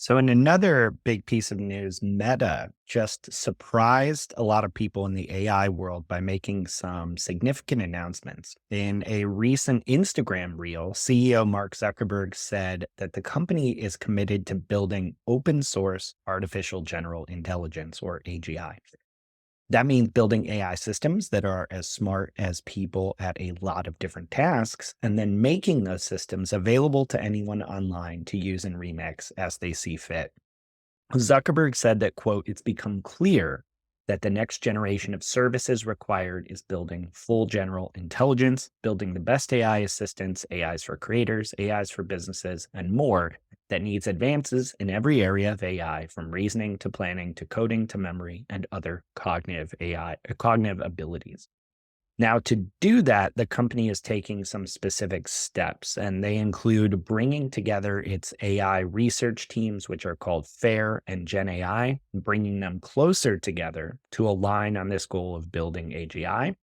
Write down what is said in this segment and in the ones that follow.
So, in another big piece of news, Meta just surprised a lot of people in the AI world by making some significant announcements. In a recent Instagram reel, CEO Mark Zuckerberg said that the company is committed to building open source artificial general intelligence, or AGI. That means building AI systems that are as smart as people at a lot of different tasks, and then making those systems available to anyone online to use and remix as they see fit. Zuckerberg said that, quote, it's become clear that the next generation of services required is building full general intelligence, building the best AI assistants, AIs for creators, AIs for businesses, and more that needs advances in every area of AI, from reasoning to planning to coding to memory and other cognitive abilities. Now, to do that, the company is taking some specific steps, and they include bringing together its AI research teams, which are called FAIR and Gen AI, bringing them closer together to align on this goal of building AGI.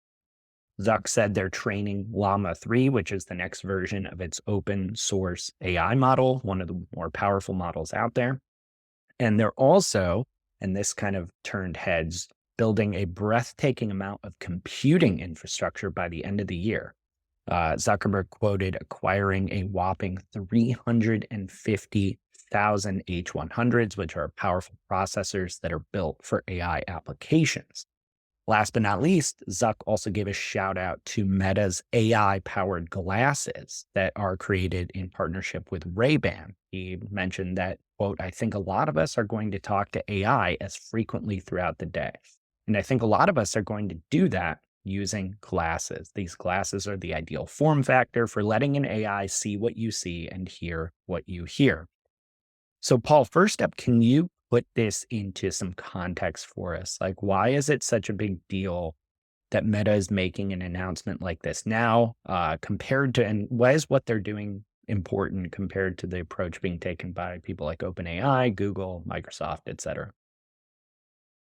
Zuck said they're training Llama 3, which is the next version of its open source AI model, one of the more powerful models out there. And they're also, and this kind of turned heads, building a breathtaking amount of computing infrastructure by the end of the year. Zuckerberg quoted acquiring a whopping 350,000 H100s, which are powerful processors that are built for AI applications. Last but not least, Zuck also gave a shout out to Meta's AI powered glasses that are created in partnership with Ray-Ban. He mentioned that, quote, I think a lot of us are going to talk to AI as frequently throughout the day. And I think a lot of us are going to do that using glasses. These glasses are the ideal form factor for letting an AI see what you see and hear what you hear. So, Paul, first up, can you put this into some context for us? Like, why is it such a big deal that Meta is making an announcement like this now, compared to, and why is what they're doing important compared to the approach being taken by people like OpenAI, Google, Microsoft, et cetera?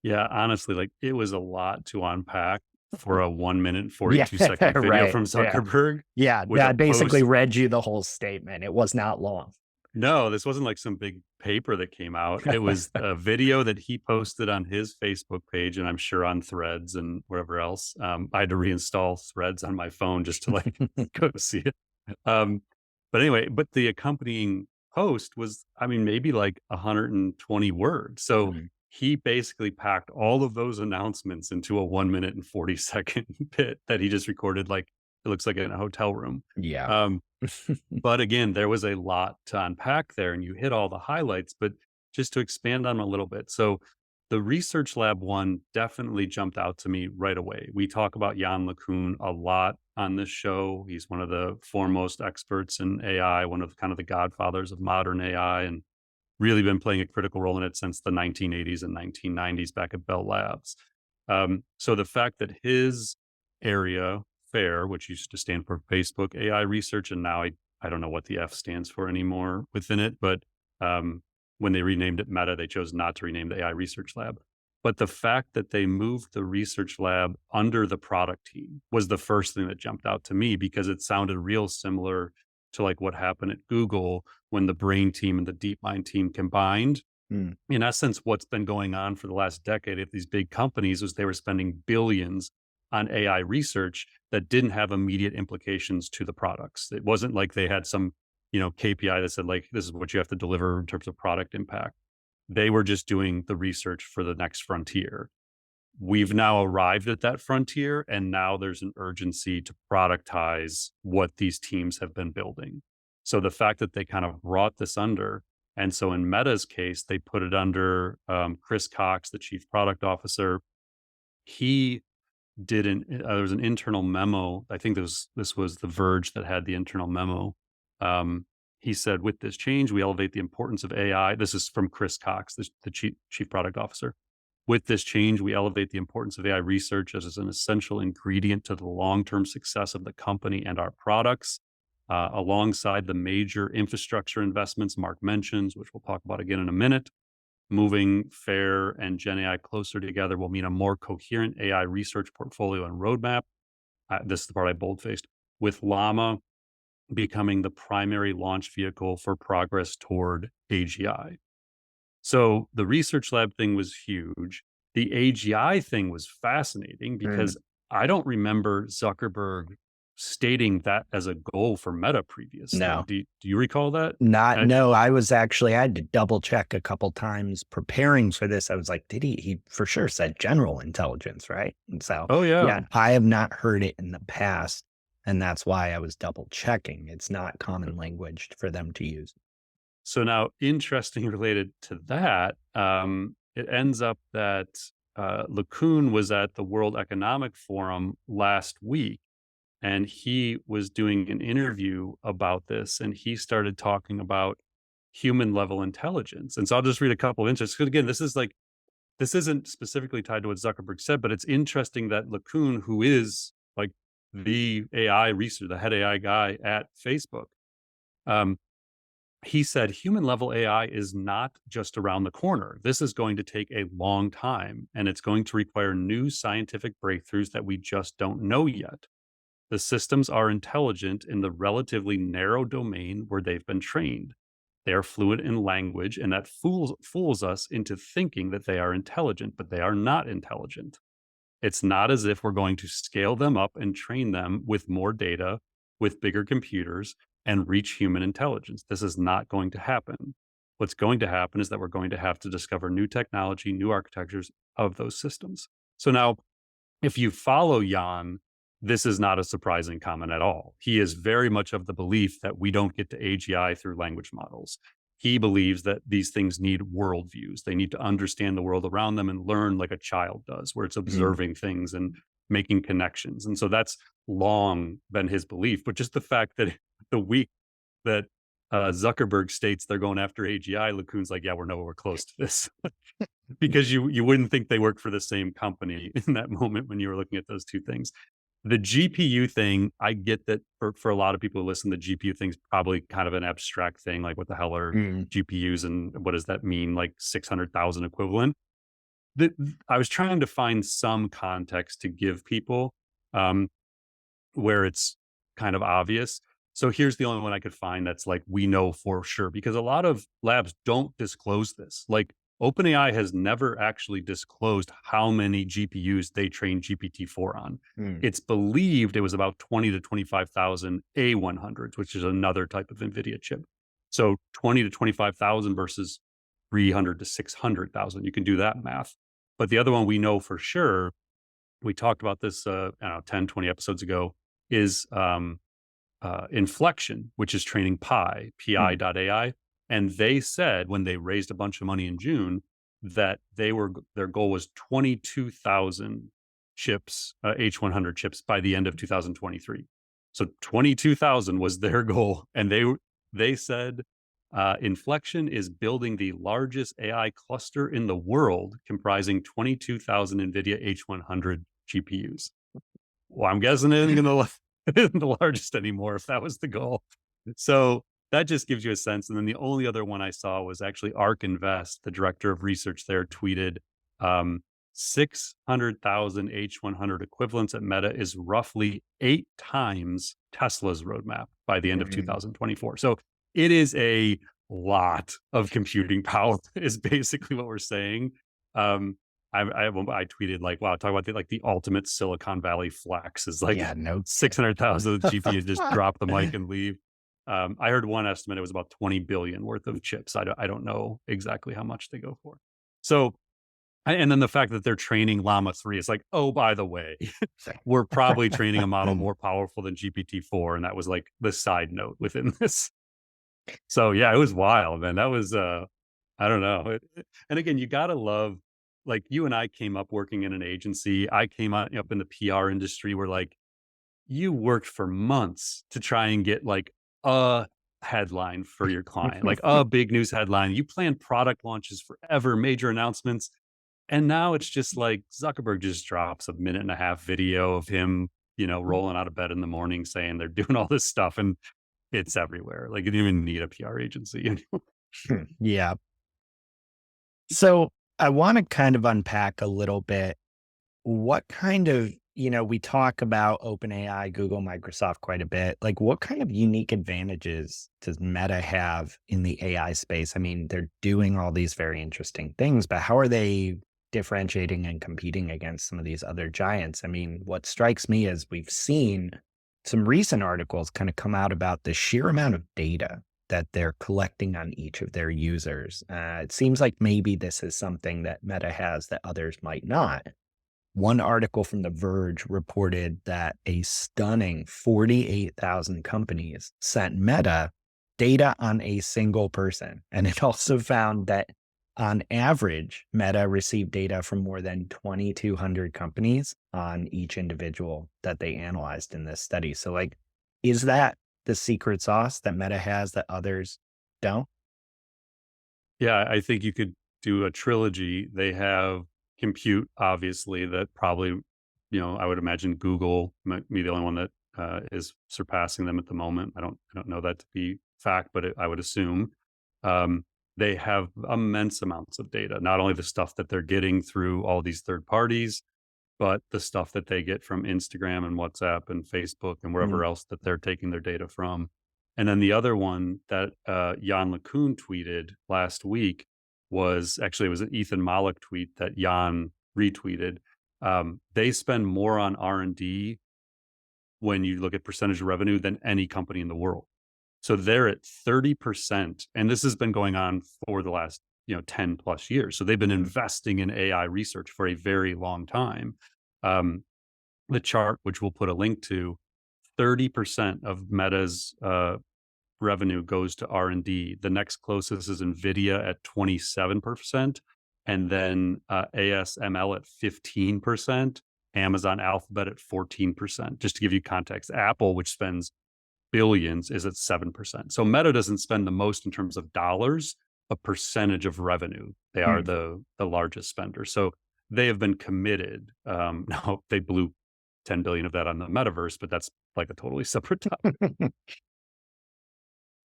Yeah, honestly, like, it was a lot to unpack for a 1 minute and Yeah, 42-second video right. from Yeah. Zuckerberg Yeah. with a That basically post. read you the whole statement. It was not long. No, this wasn't like some big paper that came out. It was a video that he posted on his Facebook page, and I'm sure on Threads and wherever else. I had to reinstall Threads on my phone just to, like, go see it. Um, but anyway, but the accompanying post was, I mean, maybe like 120 words. So Mhm. he basically packed all of those announcements into a 1 minute and 40-second bit that he just recorded, like, it looks like in a hotel room. Yeah. Um, but again, there was a lot to unpack there, and you hit all the highlights. But just to expand on 'em a little bit. So the research lab one definitely jumped out to me right away. We talk about Jan LeCun a lot on this show. He's one of the foremost experts in AI, one of kind of the godfathers of modern AI, and really been playing a critical role in it since the 1980s and 1990s back at Bell Labs. So the fact that his area, FAIR, which used to stand for Facebook AI Research, and now I don't know what the F stands for anymore within it, but when they renamed it Meta, they chose not to rename the AI Research Lab. But the fact that they moved the research lab under the product team was the first thing that jumped out to me, because it sounded real similar to like what happened at Google when the brain team and the DeepMind team combined. Mm. In essence, what's been going on for the last decade at these big companies was they were spending billions on AI research that didn't have immediate implications to the products. It wasn't like they had some, KPI that said, like, this is what you have to deliver in terms of product impact. They were just doing the research for the next frontier. We've now arrived at that frontier, and now there's an urgency to productize what these teams have been building. So the fact that they kind of brought this under, and so in Meta's case, they put it under Chris Cox, the chief product officer. He did there was an internal memo. I think this was The Verge that had the internal memo. He said, with this change, we elevate the importance of AI. This is from Chris Cox, the chief product officer. With this change, we elevate the importance of AI research as an essential ingredient to the long-term success of the company and our products, alongside the major infrastructure investments Mark mentions, which we'll talk about again in a minute. Moving FAIR and Gen AI closer together will mean a more coherent AI research portfolio and roadmap. This is the part I boldfaced. With Llama becoming the primary launch vehicle for progress toward AGI. So the research lab thing was huge. The AGI thing was fascinating Mm. because I don't remember Zuckerberg stating that as a goal for Meta previously. No. Do you recall that? Not Uh, no, I had to double check a couple times preparing for this. I was like, did he for sure said general intelligence, right? And so, oh yeah. yeah, I have not heard it in the past, and that's why I was double checking. It's not common language for them to use. So now, interesting related to that, it ends up that LeCun was at the World Economic Forum last week, and he was doing an interview about this, and he started talking about human level intelligence. And so I'll just read a couple of instances. Because again, this isn't specifically tied to what Zuckerberg said, but it's interesting that LeCun, who is like the AI researcher, the head AI guy at Facebook, um, he said human level AI is not just around the corner. This is going to take a long time, and it's going to require new scientific breakthroughs that we just don't know yet. The systems are intelligent in the relatively narrow domain where they've been trained. They are fluent in language, and that fools us into thinking that they are intelligent, but they are not intelligent. It's not as if we're going to scale them up and train them with more data, with bigger computers, and reach human intelligence. This is not going to happen. What's going to happen is that we're going to have to discover new technology, new architectures of those systems. So now, if you follow Jan, this is not a surprising comment at all. He is very much of the belief that we don't get to AGI through language models. He believes that these things need worldviews. They need to understand the world around them and learn like a child does, where it's Mm. observing things and making connections. And so that's long been his belief. But just the fact that the week that Zuckerberg states they're going after AGI, LeCun's like, yeah, we're nowhere close to this. Because you wouldn't think they work for the same company in that moment when you were looking at those two things. The GPU thing, I get that for a lot of people who listen, the GPU thing's probably kind of an abstract thing. Like, what the hell are Mm. GPUs and what does that mean? Like 600,000 equivalent. The, I was trying to find some context to give people um, where it's kind of obvious. So here's the only one I could find that's like, we know for sure, because a lot of labs don't disclose this. Like, OpenAI has never actually disclosed how many GPUs they trained GPT-4 on. Mm. It's believed it was about 20 to 25,000 A100s, which is another type of NVIDIA chip. So 20 to 25,000 versus 300 to 600,000. You can do that math. But the other one we know for sure, we talked about this, I don't know, 10, 20 episodes ago, is Inflection, which is training Mm. pi.ai. And they said when they raised a bunch of money in June that their goal was 22,000 chips, H100 chips by the end of 2023. So 22,000 was their goal. And they said Inflection is building the largest AI cluster in the world, comprising 22,000 NVIDIA H100 GPUs. Well, I'm guessing it isn't going to isn't the largest anymore if that was the goal. So that just gives you a sense. And then the only other one I saw was actually Ark Invest, the director of research there, tweeted 600,000 H100 equivalents at Meta is roughly 8 times Tesla's roadmap by the end of Mm. 2024. So it is a lot of computing power, is basically what we're saying. Um, I tweeted like, wow, talk about the ultimate Silicon Valley flex is like Yeah, no kidding. 600,000 GPUs just drop the mic and leave. I heard one estimate, it was about 20 billion worth of chips. I don't know exactly how much they go for. So, and then the fact that they're training Llama 3 is like, oh, by the way, we're probably training a model more powerful than GPT-4. And that was like the side note within this. So yeah, it was wild, man. That was I don't know. And again, you gotta love, like, you and I came up working in an agency. I came up in the PR industry where like you worked for months to try and get like a headline for your client, like a big news headline. You planned product launches forever, major announcements. And now it's just like Zuckerberg just drops a minute and a half video of him, rolling out of bed in the morning saying they're doing all this stuff. And it's everywhere. Like, you didn't even need a PR agency anymore. Yeah. So I want to kind of unpack a little bit what kind of we talk about OpenAI, Google, Microsoft quite a bit. Like, what kind of unique advantages does Meta have in the AI space? I mean, they're doing all these very interesting things, but how are they differentiating and competing against some of these other giants? I mean, what strikes me is we've seen some recent articles kind of come out about the sheer amount of data that they're collecting on each of their users. It seems like maybe this is something that Meta has that others might not. One article from The Verge reported that a stunning 48,000 companies sent Meta data on a single person. And it also found that on average, Meta received data from more than 2,200 companies on each individual that they analyzed in this study. So, like, is that the secret sauce that Meta has that others don't? Yeah, I think you could do a trilogy. They have compute, obviously, that probably, I would imagine Google might be the only one that is surpassing them at the moment. I don't know that to be fact, but I would assume. Um, they have immense amounts of data, not only the stuff that they're getting through all these third parties, but the stuff that they get from Instagram and WhatsApp and Facebook and Mm, wherever else that they're taking their data from. And then the other one that Jan LeCun tweeted last week was actually it was an Ethan Malik tweet that Jan retweeted. They spend more on R&D when you look at percentage of revenue than any company in the world. So they're at 30%, and this has been going on for the last 10 plus years. So they've been mm, investing in AI research for a very long time. Um, the chart, which we'll put a link to, 30% of Meta's revenue goes to R&D. The next closest is Nvidia at 27%, and then ASML at 15%, Amazon Alphabet at 14%. Just to give you context, Apple, which spends billions, is at 7%. So Meta doesn't spend the most in terms of dollars, a percentage of revenue. They are mm. the largest spender. So they have been committed. Now they blew 10 billion of that on the metaverse, but that's like a totally separate topic.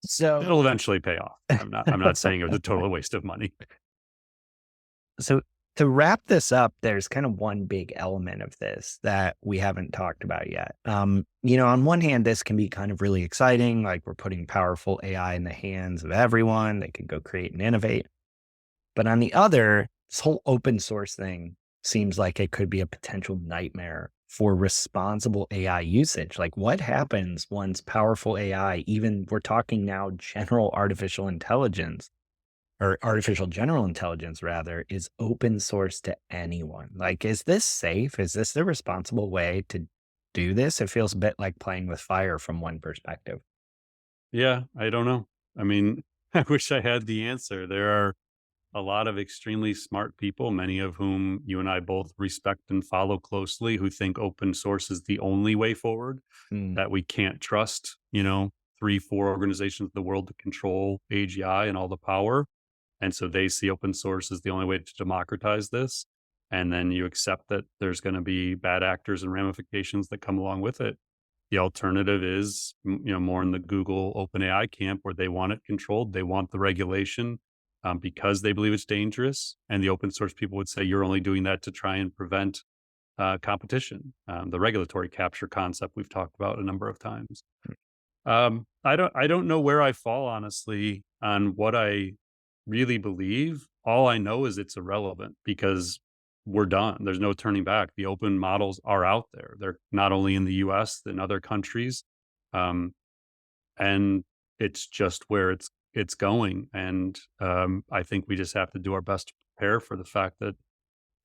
So, It'll eventually pay off. I'm not saying it was a total waste of money. So to wrap this up, there's kind of one big element of this that we haven't talked about yet. On one hand, this can be kind of really exciting, like we're putting powerful AI in the hands of everyone. They can go create and innovate. But on the other, this whole open source thing seems like it could be a potential nightmare for responsible AI usage. Like, what happens once powerful AI, even we're talking now general artificial intelligence, or artificial general intelligence rather, is open source to anyone? Like, is this safe? Is this the responsible way to do this? It feels a bit like playing with fire from one perspective. Yeah, I don't know. I mean, I wish I had the answer. There are a lot of extremely smart people, many of whom you and I both respect and follow closely, who think open source is the only way forward, Mm, that we can't trust, three, four organizations in the world to control AGI and all the power. And so they see open source as the only way to democratize this. And then you accept that there's going to be bad actors and ramifications that come along with it. The alternative is, more in the Google OpenAI camp where they want it controlled. They want the regulation because they believe it's dangerous. And the open source people would say you're only doing that to try and prevent competition. The regulatory capture concept we've talked about a number of times. I don't know where I fall honestly on what I really believe. All I know is it's irrelevant because we're done. There's no turning back. The open models are out there. They're not only in the US, in other countries. Um, and it's just where it's going. And I think we just have to do our best to prepare for the fact that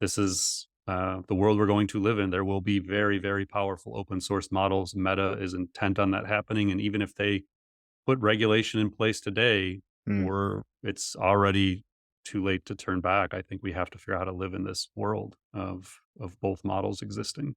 this is the world we're going to live in. There will be very, very powerful open source models. Meta is intent on that happening. And even if they put regulation in place today, mm. it's already too late to turn back. I think we have to figure out how to live in this world of both models existing.